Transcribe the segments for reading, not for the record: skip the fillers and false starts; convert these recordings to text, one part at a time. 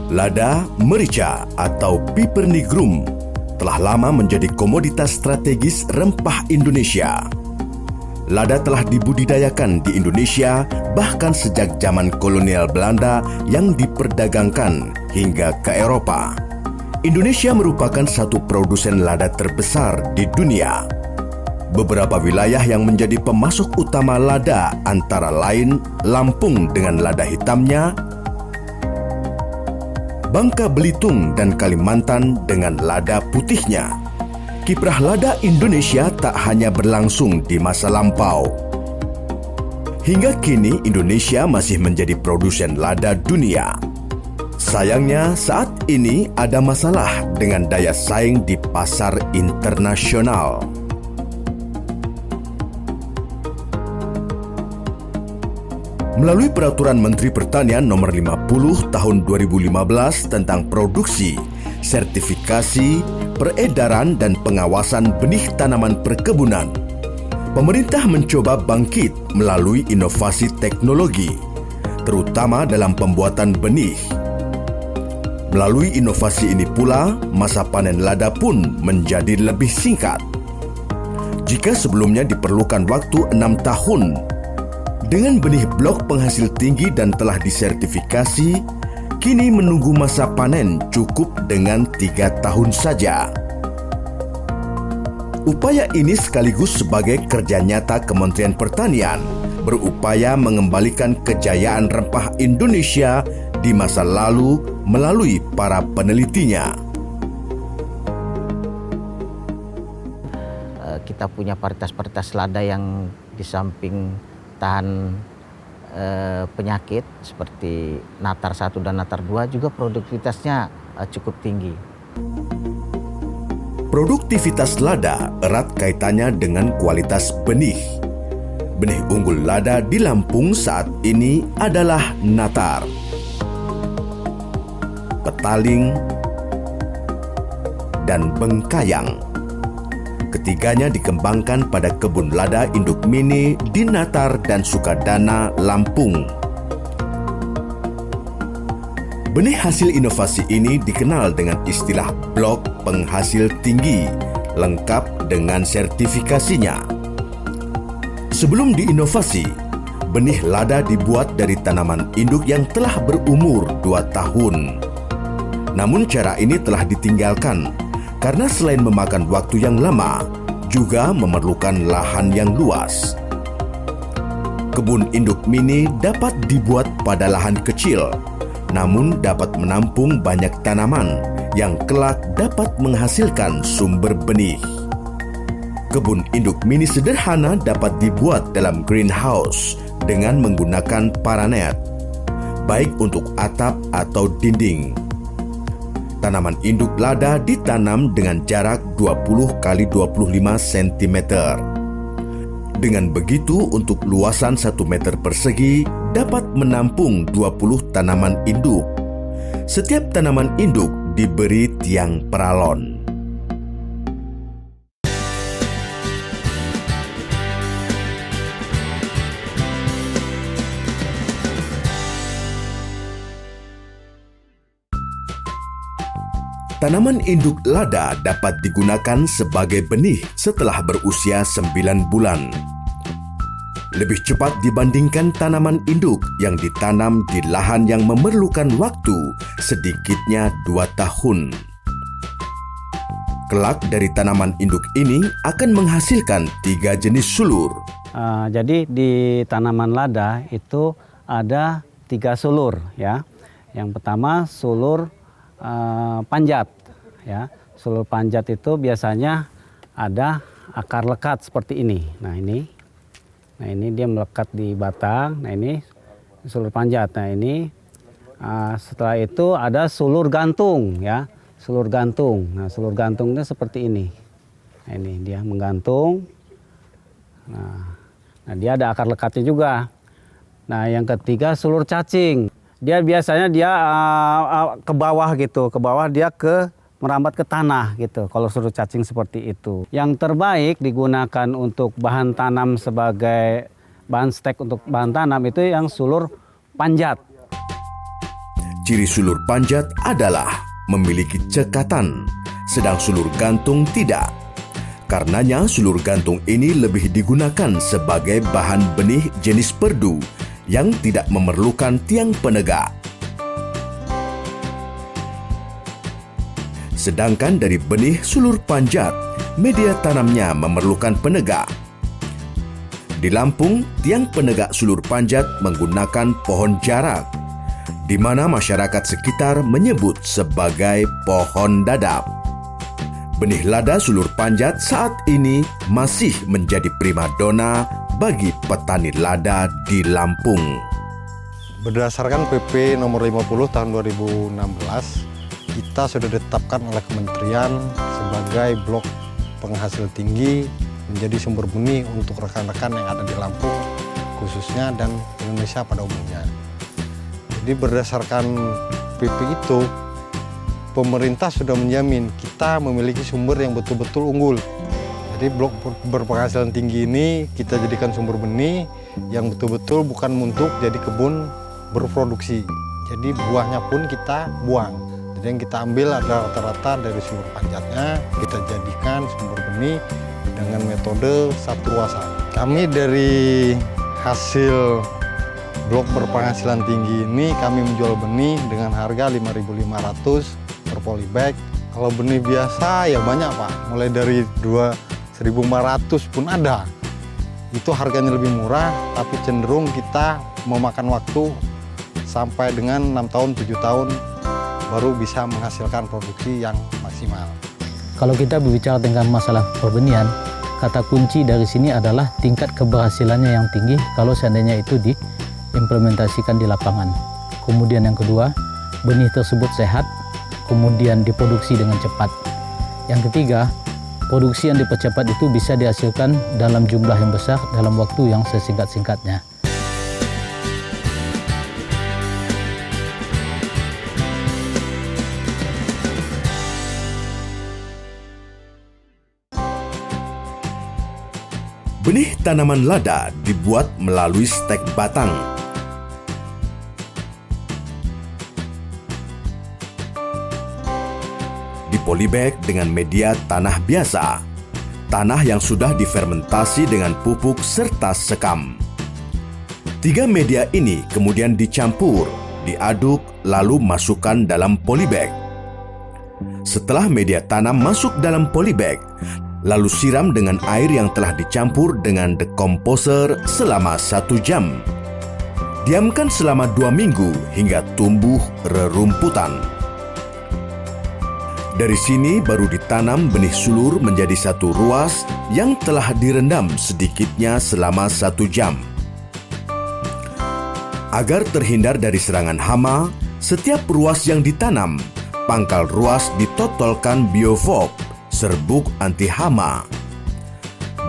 Lada merica atau piper nigrum telah lama menjadi komoditas strategis rempah Indonesia. Lada telah dibudidayakan di Indonesia bahkan sejak zaman kolonial Belanda yang diperdagangkan hingga ke Eropa. Indonesia merupakan satu produsen lada terbesar di dunia. Beberapa wilayah yang menjadi pemasok utama lada antara lain Lampung dengan lada hitamnya, Bangka Belitung dan Kalimantan dengan lada putihnya. Kiprah lada Indonesia tak hanya berlangsung di masa lampau. Hingga kini Indonesia masih menjadi produsen lada dunia. Sayangnya saat ini ada masalah dengan daya saing di pasar internasional. Melalui Peraturan Menteri Pertanian Nomor 50 Tahun 2015 tentang produksi, sertifikasi, peredaran dan pengawasan benih tanaman perkebunan, pemerintah mencoba bangkit melalui inovasi teknologi, terutama dalam pembuatan benih. Melalui inovasi ini pula, masa panen lada pun menjadi lebih singkat. Jika sebelumnya diperlukan waktu 6 tahun, dengan benih blok penghasil tinggi dan telah disertifikasi, kini menunggu masa panen cukup dengan 3 tahun saja. Upaya ini sekaligus sebagai kerja nyata Kementerian Pertanian berupaya mengembalikan kejayaan rempah Indonesia di masa lalu melalui para penelitinya. Kita punya varietas-varietas lada yang di samping tahan penyakit seperti Natar 1 dan Natar 2 juga produktivitasnya cukup tinggi. Produktivitas lada erat kaitannya dengan kualitas benih. Benih unggul lada di Lampung saat ini adalah Natar, Petaling, dan Bengkayang. Ketiganya dikembangkan pada kebun lada induk mini di Natar dan Sukadana, Lampung. Benih hasil inovasi ini dikenal dengan istilah blok penghasil tinggi, lengkap dengan sertifikasinya. Sebelum diinovasi, benih lada dibuat dari tanaman induk yang telah berumur 2 tahun. Namun cara ini telah ditinggalkan karena selain memakan waktu yang lama, juga memerlukan lahan yang luas. Kebun induk mini dapat dibuat pada lahan kecil, namun dapat menampung banyak tanaman yang kelak dapat menghasilkan sumber benih. Kebun induk mini sederhana dapat dibuat dalam greenhouse dengan menggunakan paranet, baik untuk atap atau dinding. Tanaman induk lada ditanam dengan jarak 20 x 25 cm. Dengan begitu, untuk luasan 1 meter persegi dapat menampung 20 tanaman induk. Setiap tanaman induk diberi tiang peralon. Tanaman induk lada dapat digunakan sebagai benih setelah berusia 9 bulan. Lebih cepat dibandingkan tanaman induk yang ditanam di lahan yang memerlukan waktu sedikitnya 2 tahun. Kelak dari tanaman induk ini akan menghasilkan 3 jenis sulur. Jadi di tanaman lada itu ada 3 sulur ya. Yang pertama sulur panjat ya. Sulur panjat itu biasanya ada akar lekat seperti ini. Nah ini dia melekat di batang. Nah ini sulur panjat. Nah ini setelah itu ada sulur gantung ya. Sulur gantung. Nah sulur gantungnya seperti ini. Nah ini dia menggantung. Nah dia ada akar lekatnya juga. Nah yang ketiga sulur cacing. Dia biasanya ke bawah gitu, ke bawah dia merambat ke tanah gitu. Kalau sulur cacing seperti itu. Yang terbaik digunakan untuk bahan tanam sebagai bahan stek untuk bahan tanam itu yang sulur panjat. Ciri sulur panjat adalah memiliki cekatan, sedang sulur gantung tidak. Karenanya sulur gantung ini lebih digunakan sebagai bahan benih jenis perdu yang tidak memerlukan tiang penegak. Sedangkan dari benih sulur panjat, media tanamnya memerlukan penegak. Di Lampung, tiang penegak sulur panjat menggunakan pohon jarak, di mana masyarakat sekitar menyebut sebagai pohon dadap. Benih lada sulur panjat saat ini masih menjadi primadona bagi petani lada di Lampung. Berdasarkan PP nomor 50 tahun 2016, kita sudah ditetapkan oleh Kementerian sebagai blok penghasil tinggi menjadi sumber benih untuk rekan-rekan yang ada di Lampung khususnya dan Indonesia pada umumnya. Jadi berdasarkan PP itu, pemerintah sudah menjamin kita memiliki sumber yang betul-betul unggul. Jadi blok berpenghasilan tinggi ini kita jadikan sumber benih yang betul-betul bukan untuk jadi kebun berproduksi. Jadi buahnya pun kita buang. Jadi yang kita ambil adalah rata-rata dari sulur panjatnya, kita jadikan sumber benih dengan metode satu ruasan. Kami dari hasil blok berpenghasilan tinggi ini kami menjual benih dengan harga 5.500 per polybag. Kalau benih biasa ya banyak Pak, mulai dari 2.500 pun ada. Itu harganya lebih murah, tapi cenderung kita memakan waktu sampai dengan 6 tahun, 7 tahun baru bisa menghasilkan produksi yang maksimal. Kalau kita berbicara tentang masalah perbenihan, kata kunci dari sini adalah tingkat keberhasilannya yang tinggi kalau seandainya itu diimplementasikan di lapangan. Kemudian yang kedua, benih tersebut sehat, kemudian diproduksi dengan cepat. Yang ketiga, produksi yang dipercepat itu bisa dihasilkan dalam jumlah yang besar dalam waktu yang sesingkat-singkatnya. Benih tanaman lada dibuat melalui stek batang. Polybag dengan media tanah biasa, tanah yang sudah difermentasi dengan pupuk serta sekam. 3 media ini kemudian dicampur, diaduk, lalu masukkan dalam polybag. Setelah media tanam masuk dalam polybag, lalu siram dengan air yang telah dicampur dengan dekomposer selama 1 jam. Diamkan selama 2 minggu hingga tumbuh rerumputan. Dari sini baru ditanam benih sulur menjadi satu ruas yang telah direndam sedikitnya selama 1 jam. Agar terhindar dari serangan hama, setiap ruas yang ditanam, pangkal ruas ditotolkan biofop, serbuk anti hama.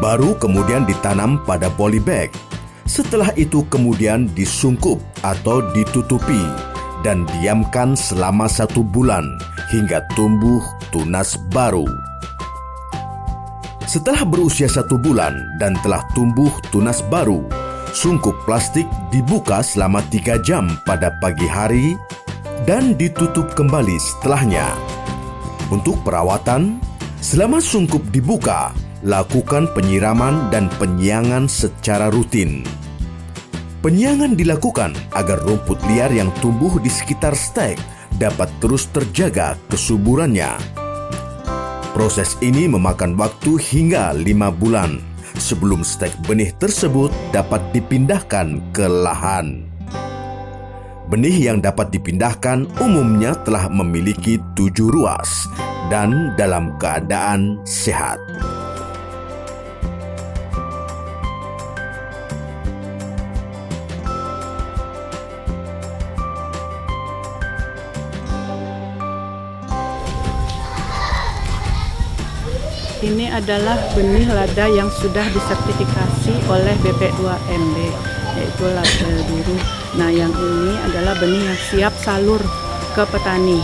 Baru kemudian ditanam pada polybag. Setelah itu kemudian disungkup atau ditutupi dan diamkan selama 1 bulan hingga tumbuh tunas baru. Setelah berusia 1 bulan dan telah tumbuh tunas baru, sungkup plastik dibuka selama 3 jam pada pagi hari dan ditutup kembali setelahnya. Untuk perawatan, selama sungkup dibuka, lakukan penyiraman dan penyiangan secara rutin. Penyiangan dilakukan agar rumput liar yang tumbuh di sekitar stek dapat terus terjaga kesuburannya. Proses ini memakan waktu hingga 5 bulan sebelum stek benih tersebut dapat dipindahkan ke lahan. Benih yang dapat dipindahkan umumnya telah memiliki 7 ruas dan dalam keadaan sehat. Ini adalah benih lada yang sudah disertifikasi oleh BP2MB, yaitu lada biru. Nah, yang ini adalah benih yang siap salur ke petani.